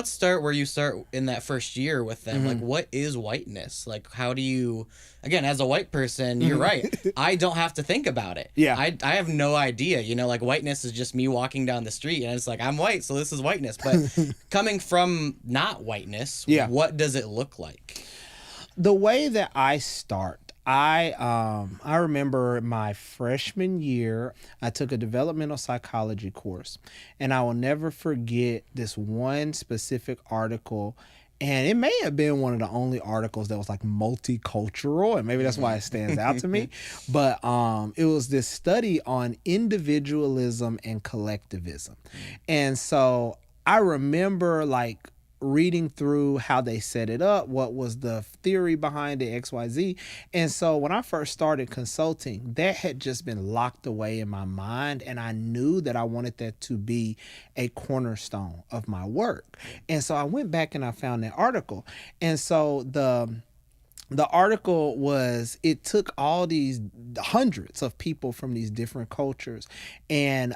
let's start where you start in that first year with them. Like, what is whiteness? Like, how do you, again, as a white person, you're right. I don't have to think about it. Yeah. I have no idea. You know, like, whiteness is just me walking down the street and it's like, I'm white, so this is whiteness. But coming from not whiteness, Yeah. what does it look like? The way that I start, I remember my freshman year, I took a developmental psychology course, and I will never forget this one specific article. And it may have been one of the only articles that was like multicultural, and maybe that's why it stands out to me. But it was this study on individualism and collectivism. And so I remember like reading through how they set it up, what was the theory behind it, XYZ. And so when I first started consulting, that had just been locked away in my mind, and I knew that I wanted that to be a cornerstone of my work. And so I went back and I found that article. And so the article was, it took all these hundreds of people from these different cultures and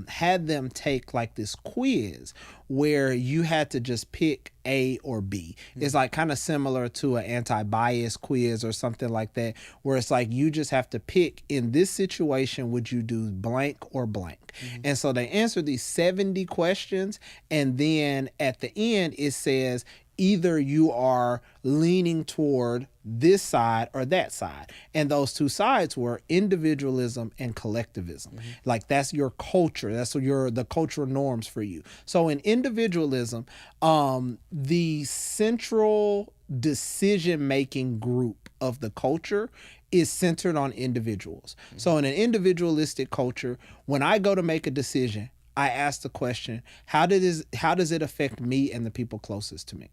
had them take like this quiz where you had to just pick A or B. It's like kind of similar to an anti-bias quiz or something like that, where it's like you just have to pick, in this situation, would you do blank or blank? And so they answered these 70 questions, and then at the end it says, either you are leaning toward this side or that side. And those two sides were individualism and collectivism. Like that's your culture. That's the cultural norms for you. So in individualism, the central decision-making group of the culture is centered on individuals. So in an individualistic culture, when I go to make a decision, I ask the question, how does it affect me and the people closest to me?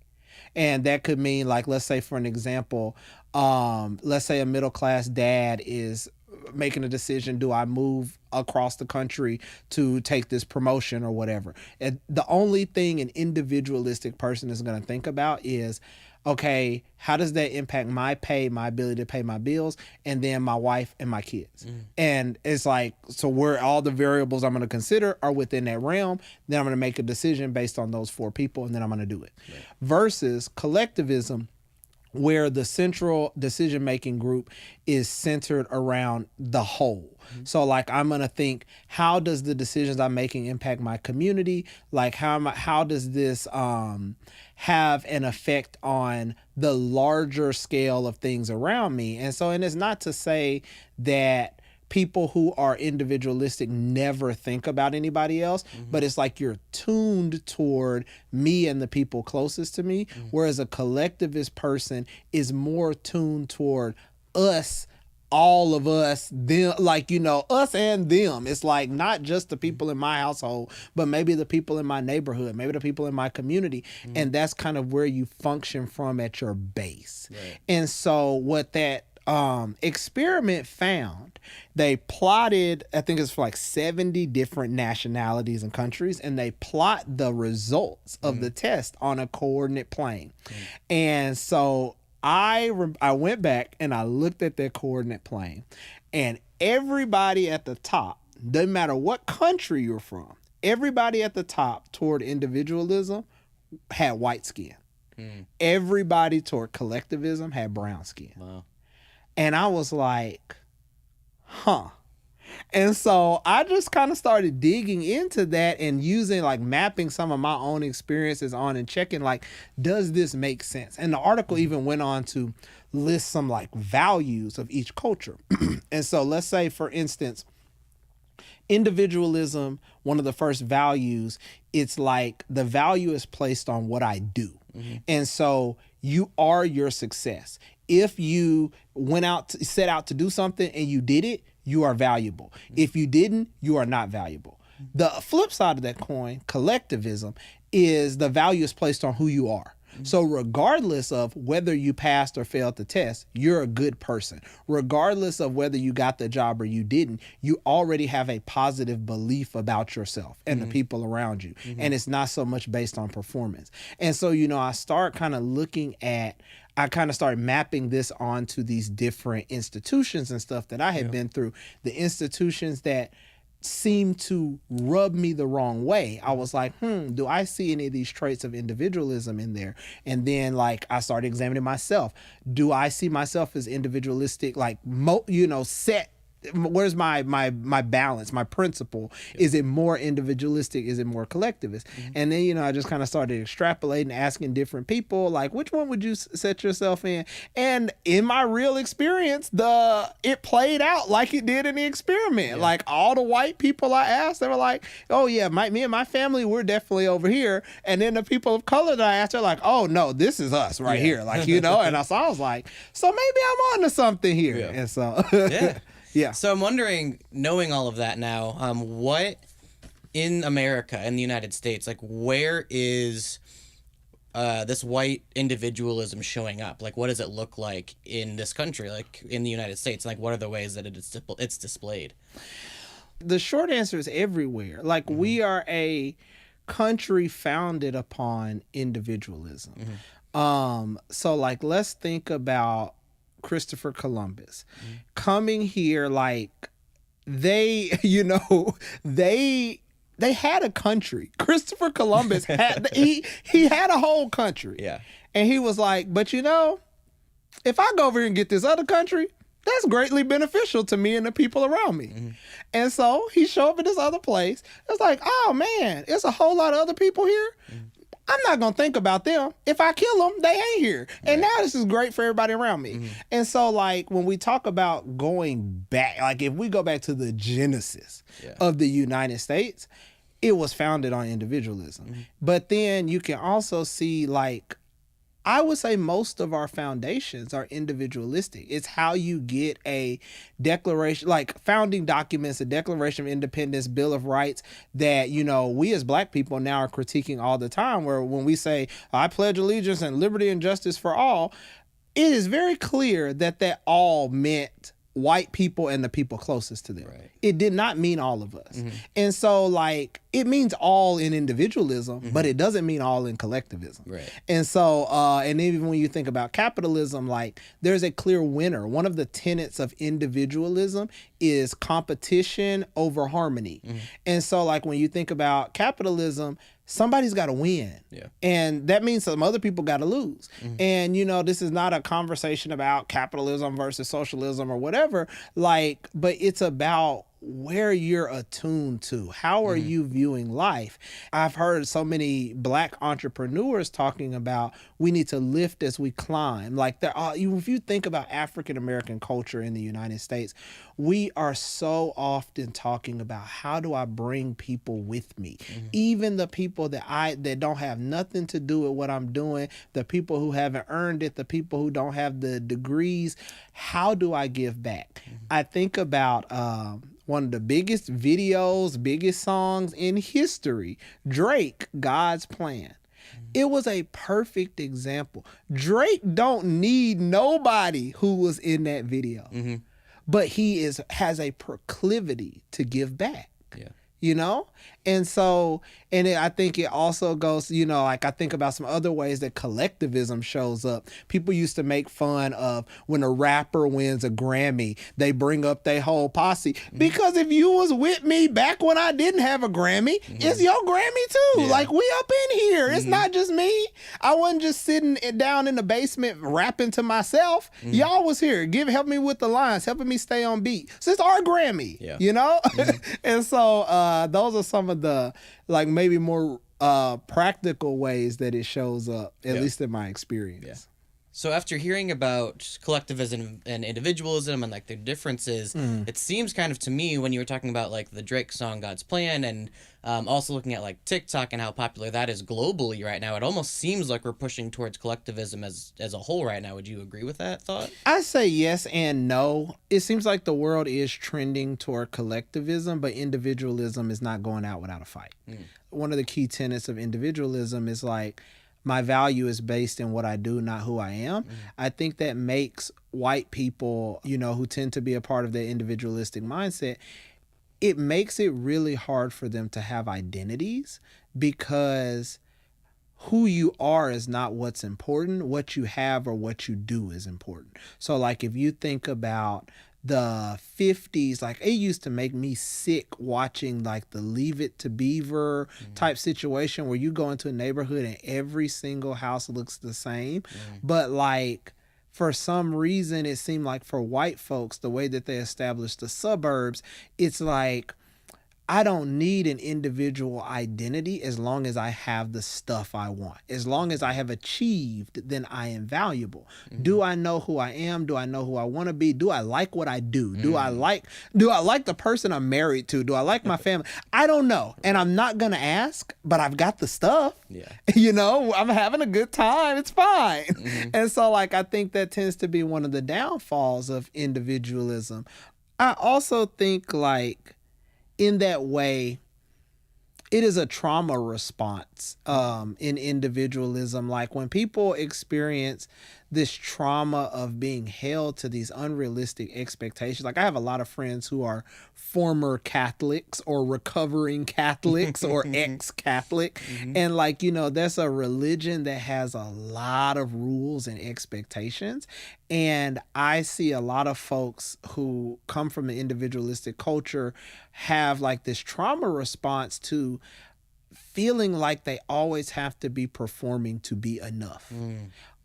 And that could mean, like, let's say for an example, let's say a middle-class dad is making a decision, do I move across the country to take this promotion or whatever? And the only thing an individualistic person is going to think about is, okay, how does that impact my pay, my ability to pay my bills, and then my wife and my kids? And it's like, so where all the variables I'm going to consider are within that realm, then I'm going to make a decision based on those four people, and then I'm going to do it. Right. Versus collectivism, where the central decision-making group is centered around the whole. So like, I'm going to think, how does the decisions I'm making impact my community? Like how does this have an effect on the larger scale of things around me? And it's not to say that people who are individualistic never think about anybody else, but it's like you're tuned toward me and the people closest to me, whereas a collectivist person is more tuned toward us, all of us, them, like, us and them. It's like not just the people in my household, but maybe the people in my neighborhood, maybe the people in my community. And that's kind of where you function from at your base. Right. And so what that experiment found, they plotted, I think it's for like 70 different nationalities and countries, and they plot the results of the test on a coordinate plane. And so I went back and I looked at that coordinate plane, and everybody at the top, doesn't matter what country you're from, everybody at the top toward individualism had white skin. Everybody toward collectivism had brown skin. Wow. And I was like, huh. And so I just kind of started digging into that and using, like, mapping some of my own experiences on and checking, like, does this make sense? And the article even went on to list some, like, values of each culture. And so let's say, for instance, individualism, one of the first values, it's like the value is placed on what I do. And so you are your success. If you set out to do something and you did it, you are valuable. If you didn't, you are not valuable. The flip side of that coin, collectivism, is the value is placed on who you are. So regardless of whether you passed or failed the test, you're a good person. Regardless of whether you got the job or you didn't, you already have a positive belief about yourself and the people around you. And it's not so much based on performance. And so, I start kind of I kind of started mapping this onto these different institutions and stuff that I had been through. The institutions that seemed to rub me the wrong way. I was like, do I see any of these traits of individualism in there? And then like I started examining myself. Do I see myself as individualistic, like set? Where's my balance, my principle? Is it more individualistic? Is it more collectivist? And then, I just kind of started extrapolating, asking different people, like, which one would you set yourself in? And in my real experience, it played out like it did in the experiment. Like all the white people I asked, they were like, oh yeah, me and my family, we're definitely over here. And then the people of color that I asked, they're like, oh no, this is us right here. Like, and I was like, so maybe I'm onto something here. Yeah. And so, yeah. So I'm wondering, knowing all of that now, what in America, in the United States, like where is this white individualism showing up? Like, what does it look like in this country, like in the United States? Like, what are the ways that it's displayed? The short answer is everywhere. Like, we are a country founded upon individualism. So, like, let's think about Christopher Columbus coming here. Like they had a country. Christopher Columbus had he had a whole country. Yeah. And he was like, but if I go over here and get this other country, that's greatly beneficial to me and the people around me. And so he showed up at this other place. It's like, oh man, there's a whole lot of other people here. I'm not going to think about them. If I kill them, they ain't here. And now this is great for everybody around me. And so, like, when we talk about going back, like, if we go back to the genesis of the United States, it was founded on individualism. But then you can also see, like, I would say most of our foundations are individualistic. It's how you get a declaration, like founding documents, a Declaration of Independence, Bill of Rights that, we as Black people now are critiquing all the time, where when we say, I pledge allegiance and liberty and justice for all, it is very clear that all meant white people and the people closest to them. Right. It did not mean all of us. And so, like, it means all in individualism, but it doesn't mean all in collectivism. Right. And so, and even when you think about capitalism, like, there's a clear winner. One of the tenets of individualism is competition over harmony. And so, like, when you think about capitalism, somebody's got to win. Yeah. And that means some other people got to lose. And, this is not a conversation about capitalism versus socialism or whatever, like, but it's about where you're attuned to. How are you viewing life? I've heard so many Black entrepreneurs talking about we need to lift as we climb. Like, if you think about African American culture in the United States, we are so often talking about how do I bring people with me, even the people that don't have nothing to do with what I'm doing, the people who haven't earned it, the people who don't have the degrees. How do I give back? I think about one of the biggest videos, biggest songs in history, Drake, God's Plan. It was a perfect example. Drake don't need nobody who was in that video, but he has a proclivity to give back. Yeah. And so, I think it also goes, like I think about some other ways that collectivism shows up. People used to make fun of when a rapper wins a Grammy, they bring up their whole posse. Because if you was with me back when I didn't have a Grammy, it's your Grammy too. Yeah. Like, we up in here. It's not just me. I wasn't just sitting down in the basement rapping to myself. Y'all was here. Help me with the lines, helping me stay on beat. So it's our Grammy, And so those are some of the, like, maybe more practical ways that it shows up, at least in my experience. Yeah. So after hearing about collectivism and individualism and, like, their differences, it seems kind of to me, when you were talking about, like, the Drake song God's Plan, and also looking at, like, TikTok and how popular that is globally right now, it almost seems like we're pushing towards collectivism as a whole right now. Would you agree with that thought? I say yes and no. It seems like the world is trending toward collectivism, but individualism is not going out without a fight. One of the key tenets of individualism is, like, my value is based in what I do, not who I am. I think that makes white people, who tend to be a part of their individualistic mindset, it makes it really hard for them to have identities, because who you are is not what's important. What you have or what you do is important. So, like, if you think about the 50s, like it used to make me sick watching like the Leave It to Beaver type situation where you go into a neighborhood and every single house looks the same. But like for some reason, it seemed like for white folks, the way that they established the suburbs, it's like, I don't need an individual identity as long as I have the stuff I want. As long as I have achieved, then I am valuable. Do I know who I am? Do I know who I want to be? Do I like what I do? Do I like the person I'm married to? Do I like my family? I don't know. And I'm not going to ask, but I've got the stuff. Yeah. You know, I'm having a good time. It's fine. And so like I think that tends to be one of the downfalls of individualism. I also think like in that way, it is a trauma response in individualism. Like when people experience this trauma of being held to these unrealistic expectations. Like I have a lot of friends who are former Catholics or recovering Catholics or ex-Catholic. And like, you know, that's a religion that has a lot of rules and expectations. And I see a lot of folks who come from an individualistic culture have like this trauma response to feeling like they always have to be performing to be enough.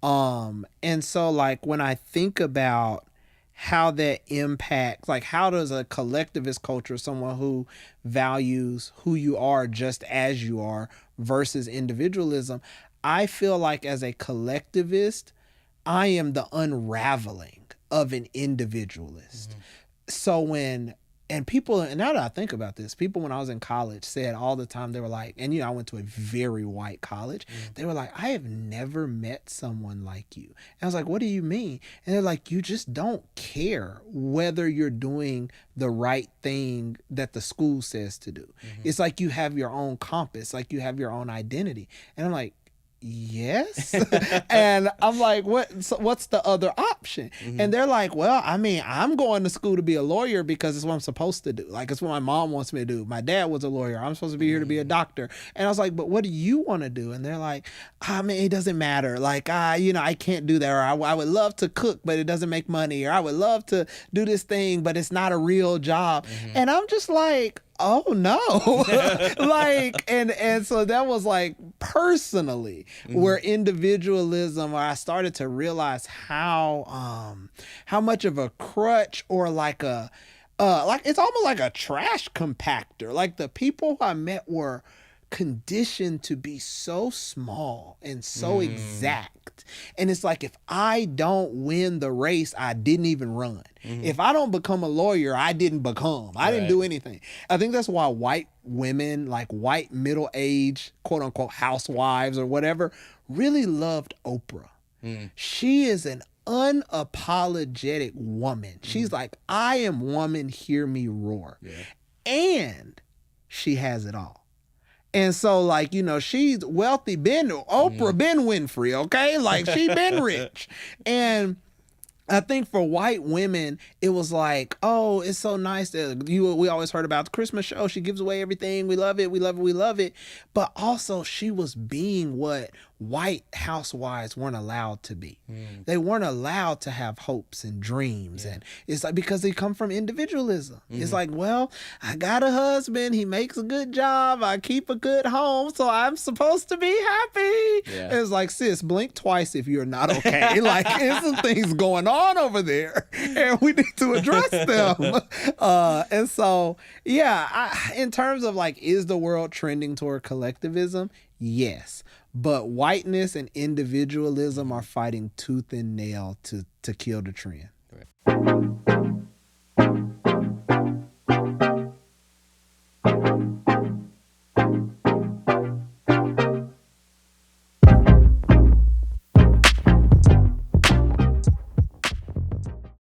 And so like when I think about how that impacts, like how does a collectivist culture, someone who values who you are just as you are versus individualism, I feel like as a collectivist, I am the unraveling of an individualist. So and people, and now that I think about this, people when I was in college said all the time, they were like, and you know, I went to a very white college. They were like, I have never met someone like you. And I was like, what do you mean? And they're like, you just don't care whether you're doing the right thing that the school says to do. It's like you have your own compass, like you have your own identity. And I'm like, yes. And I'm like, what's the other option? And they're like, well, I mean, I'm going to school to be a lawyer because it's what I'm supposed to do. Like, it's what my mom wants me to do. My dad was a lawyer. I'm supposed to be here to be a doctor. And I was like, but what do you want to do? And they're like, I mean, it doesn't matter. Like, you know, I can't do that. Or I would love to cook, but it doesn't make money. Or I would love to do this thing, but it's not a real job. And I'm just like, oh no. Like, and so that was like personally where individualism, where I started to realize how much of a crutch or like like it's almost like a trash compactor. Like the people I met were conditioned to be so small and so exact. And it's like, if I don't win the race, I didn't even run. If I don't become a lawyer, I didn't become. I didn't do anything. I think that's why white women, like white middle-aged, quote unquote, housewives or whatever, really loved Oprah. She is an unapologetic woman. She's like, I am woman, hear me roar. And she has it all. And so, like, you know, she's wealthy, Oprah been Winfrey, okay? Like, she been rich. And I think for white women, it was like, oh, it's so nice that we always heard about the Christmas show. She gives away everything. We love it. We love it. We love it. But also she was being what white housewives weren't allowed to be. They weren't allowed to have hopes and dreams. And it's like, because they come from individualism. It's like, well, I got a husband. He makes a good job. I keep a good home. So I'm supposed to be happy. It's like, sis, blink twice if you're not okay. Like, there's some things going on over there and we need to address them. And so, yeah, in terms of like, is the world trending toward collectivism? Yes. But whiteness and individualism are fighting tooth and nail to kill the trend.